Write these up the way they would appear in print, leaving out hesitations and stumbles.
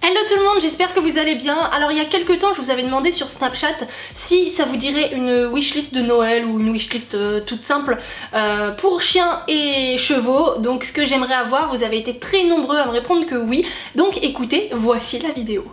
Hello tout le monde, j'espère que vous allez bien. Alors il y a quelques temps je vous avais demandé sur Snapchat si ça vous dirait une wishlist de Noël ou une wishlist toute simple pour chiens et chevaux. Donc ce que j'aimerais avoir, vous avez été très nombreux à me répondre que oui. Donc écoutez, voici la vidéo.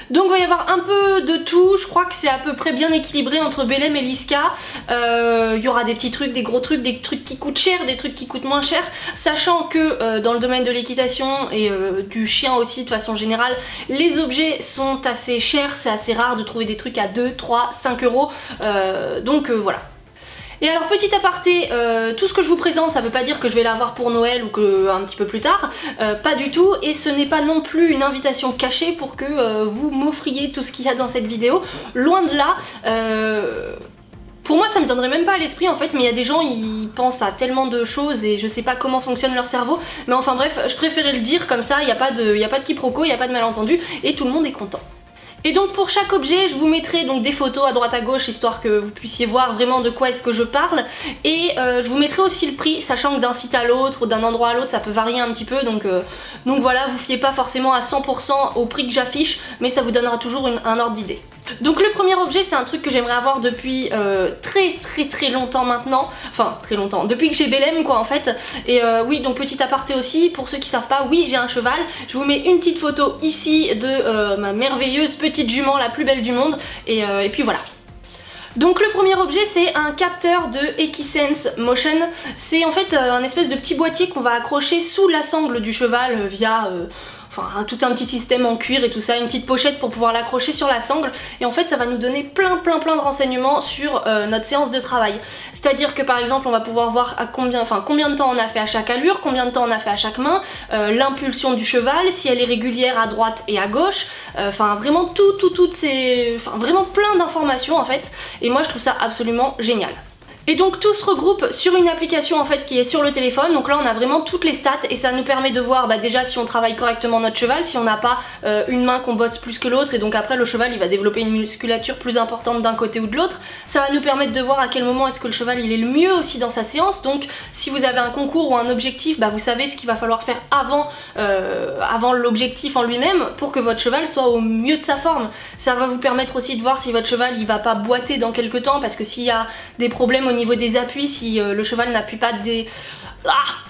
Donc il va y avoir un peu de tout, je crois que c'est à peu près bien équilibré entre Belém et Liska. Il y aura des petits trucs, des gros trucs, des trucs qui coûtent cher, des trucs qui coûtent moins cher. Sachant que dans le domaine de l'équitation et du chien aussi de façon générale, les objets sont assez chers, c'est assez rare de trouver des trucs à 2, 3, 5 euros. Donc voilà. Et alors petit aparté, tout ce que je vous présente ça veut pas dire que je vais l'avoir pour Noël ou que un petit peu plus tard, pas du tout, et ce n'est pas non plus une invitation cachée pour que vous m'offriez tout ce qu'il y a dans cette vidéo, loin de là. Pour moi ça me donnerait même pas à l'esprit en fait, mais il y a des gens ils pensent à tellement de choses et je sais pas comment fonctionne leur cerveau, mais enfin bref, je préférais le dire comme ça, il n'y a pas de quiproquo, il n'y a pas de malentendu et tout le monde est content. Et donc pour chaque objet je vous mettrai donc des photos à droite à gauche histoire que vous puissiez voir vraiment de quoi est-ce que je parle, et je vous mettrai aussi le prix, sachant que d'un site à l'autre ou d'un endroit à l'autre ça peut varier un petit peu, donc voilà, vous fiez pas forcément à 100% au prix que j'affiche, mais ça vous donnera toujours un ordre d'idée. Donc le premier objet c'est un truc que j'aimerais avoir depuis très longtemps maintenant, enfin très longtemps, depuis que j'ai Belém quoi en fait. Et oui, donc petit aparté aussi, pour ceux qui savent pas, oui j'ai un cheval, je vous mets une petite photo ici de ma merveilleuse petite jument, la plus belle du monde, et puis voilà. Donc le premier objet c'est un capteur de Equisense Motion, c'est en fait un espèce de petit boîtier qu'on va accrocher sous la sangle du cheval via tout un petit système en cuir et tout ça, une petite pochette pour pouvoir l'accrocher sur la sangle, et en fait ça va nous donner plein de renseignements sur notre séance de travail. C'est-à-dire que par exemple on va pouvoir voir à combien de temps on a fait à chaque allure, combien de temps on a fait à chaque main, l'impulsion du cheval, si elle est régulière à droite et à gauche, vraiment toutes ces... vraiment plein d'informations en fait, et moi je trouve ça absolument génial. Et donc tout se regroupe sur une application en fait qui est sur le téléphone, donc là on a vraiment toutes les stats et ça nous permet de voir déjà si on travaille correctement notre cheval, si on n'a pas une main qu'on bosse plus que l'autre, et donc après le cheval il va développer une musculature plus importante d'un côté ou de l'autre. Ça va nous permettre de voir à quel moment est-ce que le cheval il est le mieux aussi dans sa séance, donc si vous avez un concours ou un objectif, vous savez ce qu'il va falloir faire avant l'objectif en lui-même pour que votre cheval soit au mieux de sa forme. Ça va vous permettre aussi de voir si votre cheval il va pas boiter dans quelques temps, parce que s'il y a des problèmes au niveau des appuis, si le cheval n'appuie pas des...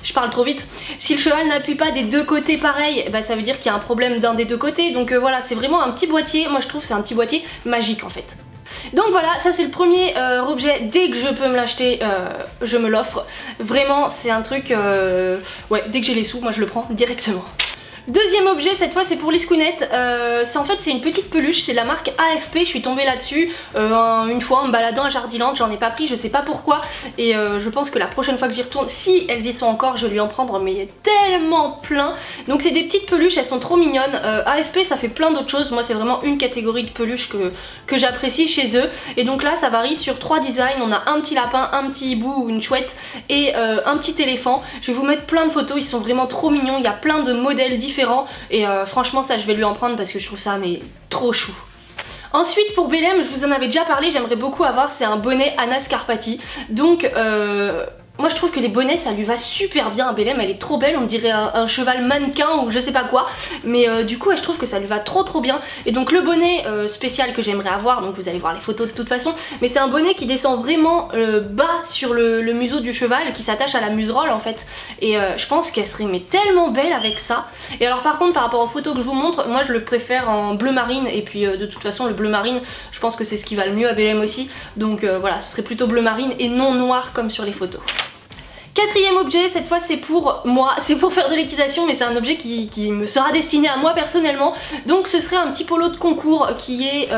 je parle trop vite. Si le cheval n'appuie pas des deux côtés pareil, ça veut dire qu'il y a un problème d'un des deux côtés. Donc voilà, c'est vraiment un petit boîtier, moi je trouve c'est un petit boîtier magique en fait. Donc voilà, ça c'est le premier objet, dès que je peux me l'acheter, je me l'offre. Vraiment c'est un truc, ouais, dès que j'ai les sous, moi je le prends directement. Deuxième objet, cette fois c'est pour Liskounette, c'est une petite peluche, c'est de la marque AFP, je suis tombée là-dessus une fois en me baladant à Jardiland, j'en ai pas pris, je sais pas pourquoi, et je pense que la prochaine fois que j'y retourne, si elles y sont encore, je vais lui en prendre, mais tellement plein. Donc c'est des petites peluches, elles sont trop mignonnes. AFP ça fait plein d'autres choses, moi c'est vraiment une catégorie de peluches que j'apprécie chez eux, et donc là ça varie sur 3 designs, on a un petit lapin, un petit hibou ou une chouette et un petit éléphant. Je vais vous mettre plein de photos, ils sont vraiment trop mignons, il y a plein de modèles différents. Et franchement ça je vais lui en prendre parce que je trouve ça mais trop chou. Ensuite pour Belém, je vous en avais déjà parlé, j'aimerais beaucoup avoir, c'est un bonnet Anna Scarpati. Donc moi je trouve que les bonnets ça lui va super bien à Belém, elle est trop belle, on dirait un cheval mannequin ou je sais pas quoi, mais du coup je trouve que ça lui va trop bien. Et donc le bonnet spécial que j'aimerais avoir, donc vous allez voir les photos de toute façon, mais c'est un bonnet qui descend vraiment bas sur le museau du cheval, qui s'attache à la muserolle en fait, et je pense qu'elle serait mais tellement belle avec ça. Et alors par contre par rapport aux photos que je vous montre, moi je le préfère en bleu marine, et puis de toute façon le bleu marine je pense que c'est ce qui va le mieux à Belém aussi, donc voilà, ce serait plutôt bleu marine et non noir comme sur les photos. Quatrième objet, cette fois c'est pour moi, c'est pour faire de l'équitation, mais c'est un objet qui me sera destiné à moi personnellement. Donc ce serait un petit polo de concours qui est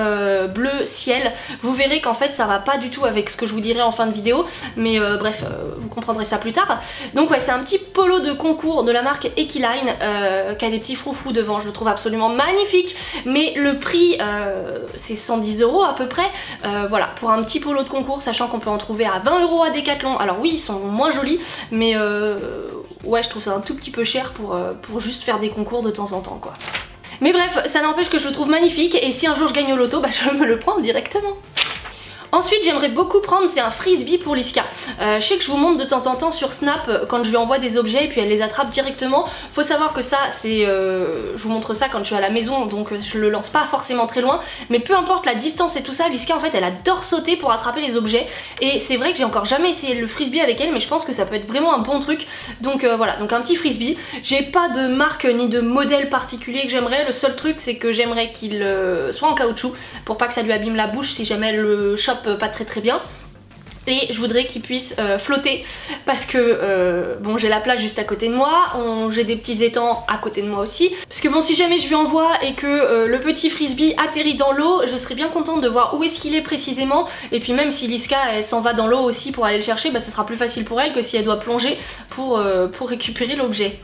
bleu ciel. Vous verrez qu'en fait ça va pas du tout avec ce que je vous dirai en fin de vidéo, mais bref, vous comprendrez ça plus tard. Donc ouais, c'est un petit polo de concours de la marque Equiline qui a des petits froufrous devant, je le trouve absolument magnifique, mais le prix c'est 110 € à peu près. Voilà, pour un petit polo de concours, sachant qu'on peut en trouver à 20 € à Decathlon. Alors oui, ils sont moins jolis, mais ouais, je trouve ça un tout petit peu cher pour juste faire des concours de temps en temps quoi. Mais bref, ça n'empêche que je le trouve magnifique, et si un jour je gagne au loto, je me le prends directement. Ensuite j'aimerais beaucoup prendre, c'est un frisbee pour Liska. Je sais que je vous montre de temps en temps sur Snap quand je lui envoie des objets et puis elle les attrape directement. Faut savoir que ça c'est, je vous montre ça quand je suis à la maison, donc je le lance pas forcément très loin, mais peu importe la distance et tout ça, Liska en fait elle adore sauter pour attraper les objets, et c'est vrai que j'ai encore jamais essayé le frisbee avec elle, mais je pense que ça peut être vraiment un bon truc. Donc voilà, donc un petit frisbee. J'ai pas de marque ni de modèle particulier que j'aimerais, le seul truc c'est que j'aimerais qu'il soit en caoutchouc pour pas que ça lui abîme la bouche si jamais elle le chope pas très bien. Et je voudrais qu'il puisse flotter parce que bon, j'ai la plage juste à côté de moi, j'ai des petits étangs à côté de moi aussi, parce que bon, si jamais je lui envoie et que le petit frisbee atterrit dans l'eau, je serais bien contente de voir où est-ce qu'il est précisément, et puis même si Liska elle s'en va dans l'eau aussi pour aller le chercher, bah, ce sera plus facile pour elle que si elle doit plonger pour récupérer l'objet.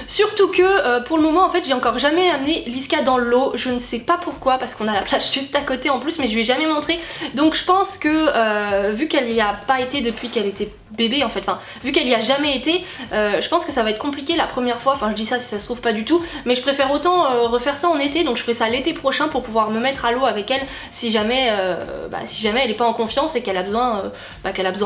Surtout que pour le moment en fait j'ai encore jamais amené Liska dans l'eau, je ne sais pas pourquoi, parce qu'on a la plage juste à côté en plus, mais je lui ai jamais montré. Donc je pense que vu qu'elle y a pas été depuis qu'elle était bébé en fait, enfin vu qu'elle y a jamais été, je pense que ça va être compliqué la première fois, enfin je dis ça si ça se trouve pas du tout, mais je préfère autant refaire ça en été, donc je ferai ça l'été prochain pour pouvoir me mettre à l'eau avec elle si jamais elle est pas en confiance et qu'elle a besoin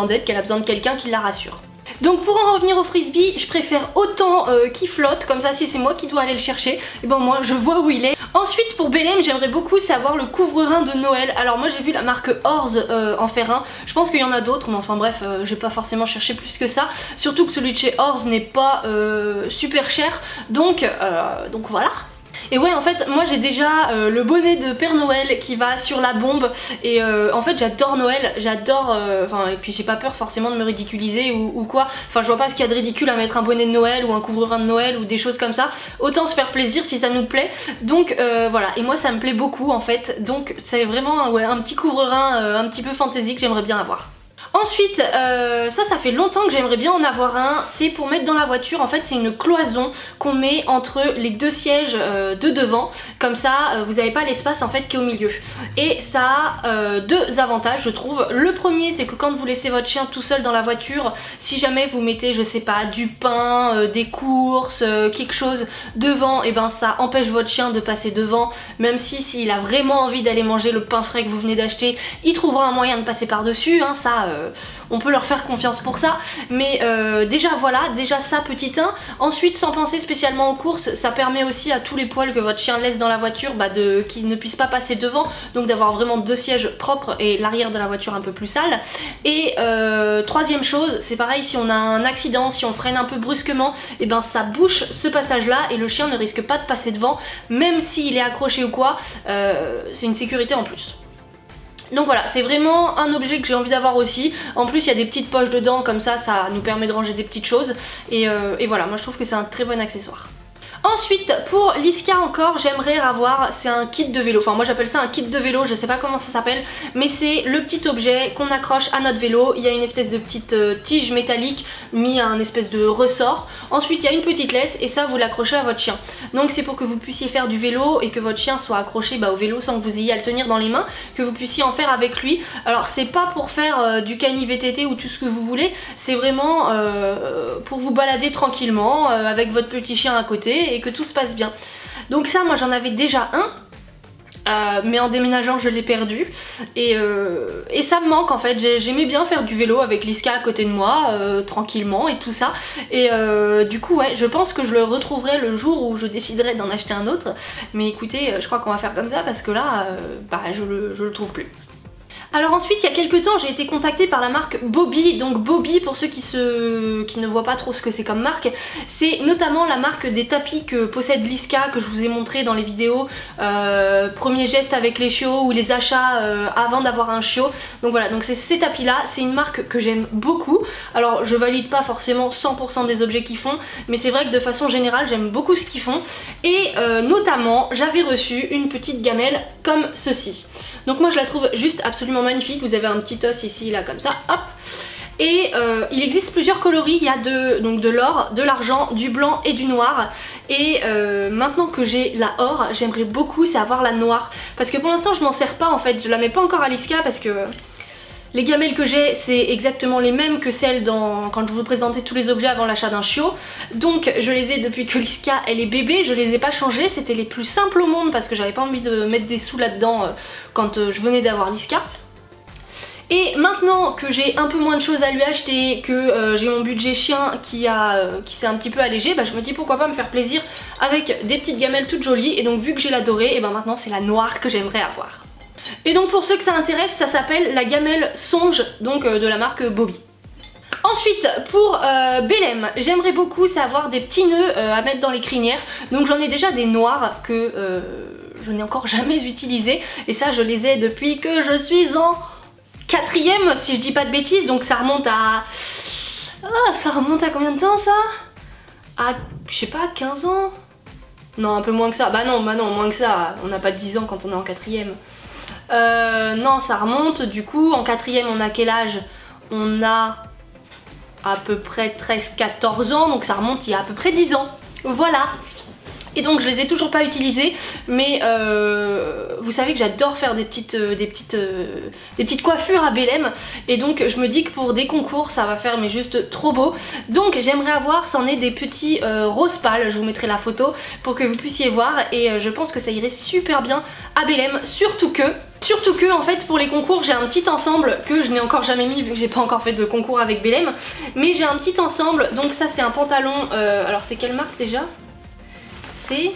d'aide, qu'elle a besoin de quelqu'un qui la rassure. Donc pour en revenir au frisbee, je préfère autant qu'il flotte, comme ça si c'est moi qui dois aller le chercher, et ben moi je vois où il est. Ensuite pour Belém, j'aimerais beaucoup savoir le couvre-rein de Noël. Alors moi j'ai vu la marque Orz en faire un, je pense qu'il y en a d'autres, mais enfin bref, j'ai pas forcément cherché plus que ça. Surtout que celui de chez Orz n'est pas super cher, donc voilà. Et ouais, en fait moi j'ai déjà le bonnet de Père Noël qui va sur la bombe, et en fait j'adore Noël, j'adore, et puis j'ai pas peur forcément de me ridiculiser ou quoi, enfin je vois pas ce qu'il y a de ridicule à mettre un bonnet de Noël ou un couvre-rein de Noël ou des choses comme ça, autant se faire plaisir si ça nous plaît. Donc voilà, et moi ça me plaît beaucoup en fait, donc c'est vraiment un petit couvre-rein un petit peu fantaisie que j'aimerais bien avoir. Ensuite, ça fait longtemps que j'aimerais bien en avoir un, c'est pour mettre dans la voiture. En fait c'est une cloison qu'on met entre les deux sièges de devant, comme ça vous n'avez pas l'espace en fait qui est au milieu. Et ça a deux avantages je trouve. Le premier c'est que quand vous laissez votre chien tout seul dans la voiture, si jamais vous mettez je sais pas du pain, des courses, quelque chose devant, et ben ça empêche votre chien de passer devant, même si s'il a vraiment envie d'aller manger le pain frais que vous venez d'acheter, il trouvera un moyen de passer par dessus, hein, ça on peut leur faire confiance pour ça, mais déjà voilà, déjà ça petit 1. Ensuite sans penser spécialement aux courses, ça permet aussi à tous les poils que votre chien laisse dans la voiture qu'ils ne puissent pas passer devant, donc d'avoir vraiment deux sièges propres et l'arrière de la voiture un peu plus sale. Et troisième chose, c'est pareil, si on a un accident, si on freine un peu brusquement, et ben ça bouche ce passage là et le chien ne risque pas de passer devant, même s'il est accroché ou quoi, c'est une sécurité en plus. Donc voilà, c'est vraiment un objet que j'ai envie d'avoir aussi. En plus il y a des petites poches dedans, comme ça nous permet de ranger des petites choses, et voilà, moi je trouve que c'est un très bon accessoire. Ensuite pour Liska encore, j'aimerais avoir, c'est un kit de vélo, enfin moi j'appelle ça un kit de vélo, je sais pas comment ça s'appelle, mais c'est le petit objet qu'on accroche à notre vélo. Il y a une espèce de petite tige métallique mis à un espèce de ressort, ensuite il y a une petite laisse et ça vous l'accrochez à votre chien. Donc c'est pour que vous puissiez faire du vélo et que votre chien soit accroché au vélo sans que vous ayez à le tenir dans les mains, que vous puissiez en faire avec lui. Alors c'est pas pour faire du cani VTT ou tout ce que vous voulez, c'est vraiment pour vous balader tranquillement avec votre petit chien à côté et que tout se passe bien. Donc ça moi j'en avais déjà un, mais en déménageant je l'ai perdu, et ça me manque en fait. J'aimais bien faire du vélo avec Liska à côté de moi tranquillement et tout ça, et du coup ouais, je pense que je le retrouverai le jour où je déciderai d'en acheter un autre, mais écoutez je crois qu'on va faire comme ça parce que là je le trouve plus. Alors ensuite il y a quelques temps j'ai été contactée par la marque Bobbie. Donc Bobbie, pour ceux qui ne voient pas trop ce que c'est comme marque, c'est notamment la marque des tapis que possède Liska, que je vous ai montré dans les vidéos premier geste avec les chiots ou les achats avant d'avoir un chiot. Donc voilà, donc c'est ces tapis là, c'est une marque que j'aime beaucoup. Alors je valide pas forcément 100% des objets qu'ils font, mais c'est vrai que de façon générale j'aime beaucoup ce qu'ils font, et notamment j'avais reçu une petite gamelle comme ceci. Donc moi je la trouve juste absolument magnifique. Vous avez un petit os ici là comme ça, hop. Et il existe plusieurs coloris, il y a de l'or, de l'argent, du blanc et du noir. Et maintenant que j'ai la or, j'aimerais beaucoup c'est avoir la noire, parce que pour l'instant je m'en sers pas en fait, je la mets pas encore à Liska parce que les gamelles que j'ai c'est exactement les mêmes que celles quand je vous présentais tous les objets avant l'achat d'un chiot. Donc je les ai depuis que Liska elle est bébé, je les ai pas changées, c'était les plus simples au monde parce que j'avais pas envie de mettre des sous là-dedans quand je venais d'avoir Liska. Et maintenant que j'ai un peu moins de choses à lui acheter, que j'ai mon budget chien qui s'est un petit peu allégé, bah, je me dis pourquoi pas me faire plaisir avec des petites gamelles toutes jolies. Et donc vu que j'ai la dorée, et ben maintenant c'est la noire que j'aimerais avoir. Et donc pour ceux que ça intéresse, ça s'appelle la gamelle Songe, donc de la marque Bobby. Ensuite pour Belém, j'aimerais beaucoup savoir des petits nœuds à mettre dans les crinières. Donc j'en ai déjà des noirs que je n'ai encore jamais utilisés. Et ça je les ai depuis que je suis en 4ème si je dis pas de bêtises. Donc ça remonte à... Ah, ça remonte à combien de temps ça? À, je sais pas, 15 ans? Non, un peu moins que ça. Bah non, moins que ça. On n'a pas 10 ans quand on est en 4ème. Non, ça remonte. Du coup, en 4ème, on a quel âge? On a à peu près 13-14 ans. Donc ça remonte il y a à peu près 10 ans. Voilà. Et donc je les ai toujours pas utilisés, mais vous savez que j'adore faire des petites coiffures à Belém, et donc je me dis que pour des concours ça va faire mais juste trop beau. Donc j'aimerais avoir, c'en est des petits roses pâles, je vous mettrai la photo pour que vous puissiez voir, et je pense que ça irait super bien à Belém, surtout que en fait pour les concours j'ai un petit ensemble que je n'ai encore jamais mis vu que j'ai pas encore fait de concours avec Belém, mais j'ai un petit ensemble. Donc ça c'est un pantalon, alors c'est quelle marque déjà? C'est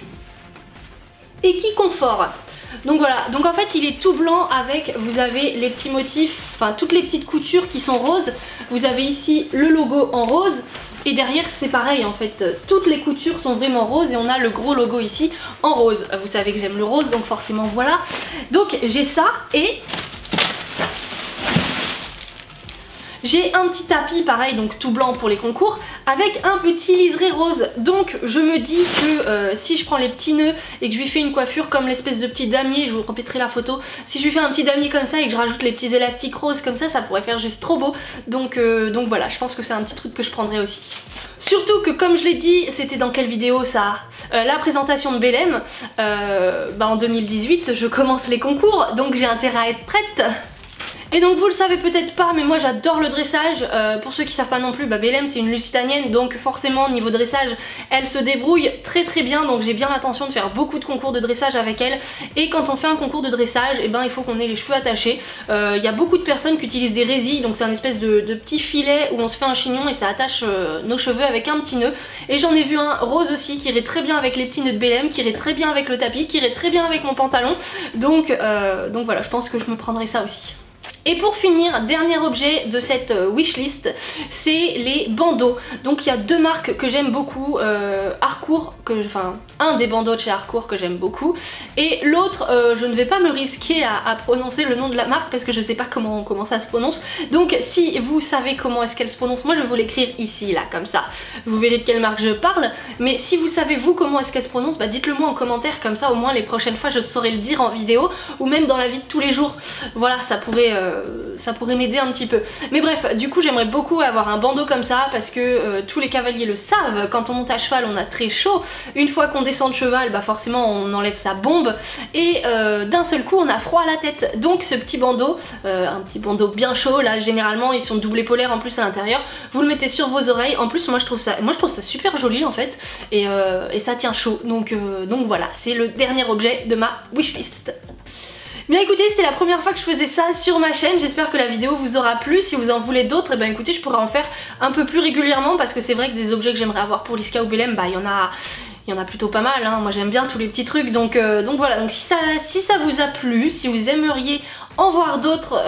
Equiconfort. Donc voilà, donc en fait il est tout blanc avec, vous avez les petits motifs, enfin toutes les petites coutures qui sont roses. Vous avez ici le logo en rose et derrière c'est pareil en fait, toutes les coutures sont vraiment roses et on a le gros logo ici en rose. Vous savez que j'aime le rose donc forcément voilà. Donc j'ai ça et j'ai un petit tapis pareil, donc tout blanc pour les concours, avec un petit liseré rose. Donc je me dis que si je prends les petits nœuds et que je lui fais une coiffure comme l'espèce de petit damier, je vous répéterai la photo, si je lui fais un petit damier comme ça et que je rajoute les petits élastiques roses comme ça pourrait faire juste trop beau. Donc voilà, je pense que c'est un petit truc que je prendrai aussi. Surtout que comme je l'ai dit, c'était dans quelle vidéo ça? La présentation de Belém, en 2018 je commence les concours, donc j'ai intérêt à être prête. Et donc vous le savez peut-être pas, mais moi j'adore le dressage. Pour ceux qui savent pas non plus, Belém c'est une lusitanienne, donc forcément niveau dressage elle se débrouille très très bien. Donc j'ai bien l'intention de faire beaucoup de concours de dressage avec elle. Et quand on fait un concours de dressage, il faut qu'on ait les cheveux attachés. Il y a beaucoup de personnes qui utilisent des résilles, donc c'est un espèce de petit filet où on se fait un chignon et ça attache nos cheveux avec un petit nœud. Et j'en ai vu un rose aussi qui irait très bien avec les petits nœuds de Belém, qui irait très bien avec le tapis, qui irait très bien avec mon pantalon. Donc voilà, je pense que je me prendrai ça aussi. Et pour finir, dernier objet de cette wishlist, c'est les bandeaux. Donc il y a deux marques que j'aime beaucoup, Harcourt, un des bandeaux de chez Harcourt que j'aime beaucoup, et l'autre, je ne vais pas me risquer à prononcer le nom de la marque parce que je sais pas comment ça se prononce. Donc si vous savez comment est-ce qu'elle se prononce, moi je vais vous l'écrire ici, là, comme ça. Vous verrez de quelle marque je parle, mais si vous savez vous comment est-ce qu'elle se prononce, dites-le moi en commentaire, comme ça au moins les prochaines fois je saurai le dire en vidéo, ou même dans la vie de tous les jours. Voilà, ça pourrait m'aider un petit peu. Mais bref, du coup j'aimerais beaucoup avoir un bandeau comme ça parce que tous les cavaliers le savent, quand on monte à cheval on a très chaud. Une fois qu'on descend de cheval, forcément on enlève sa bombe et d'un seul coup on a froid à la tête. Donc ce petit bandeau, un petit bandeau bien chaud, là généralement ils sont double polaires en plus à l'intérieur, vous le mettez sur vos oreilles. En plus moi je trouve ça super joli en fait, et ça tient chaud. Donc voilà, c'est le dernier objet de ma wishlist. Bien écoutez, c'était la première fois que je faisais ça sur ma chaîne, j'espère que la vidéo vous aura plu. Si vous en voulez d'autres, écoutez, je pourrais en faire un peu plus régulièrement parce que c'est vrai que des objets que j'aimerais avoir pour Liska ou Belém, il y en a plutôt pas mal, hein. Moi j'aime bien tous les petits trucs, donc voilà. Donc si ça vous a plu, si vous aimeriez en voir d'autres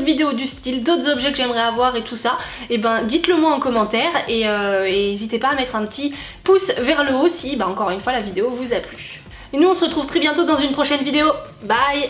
vidéos du style, d'autres objets que j'aimerais avoir et tout ça, dites-le moi en commentaire et n'hésitez pas à mettre un petit pouce vers le haut si, encore une fois, la vidéo vous a plu. Et nous on se retrouve très bientôt dans une prochaine vidéo. Bye!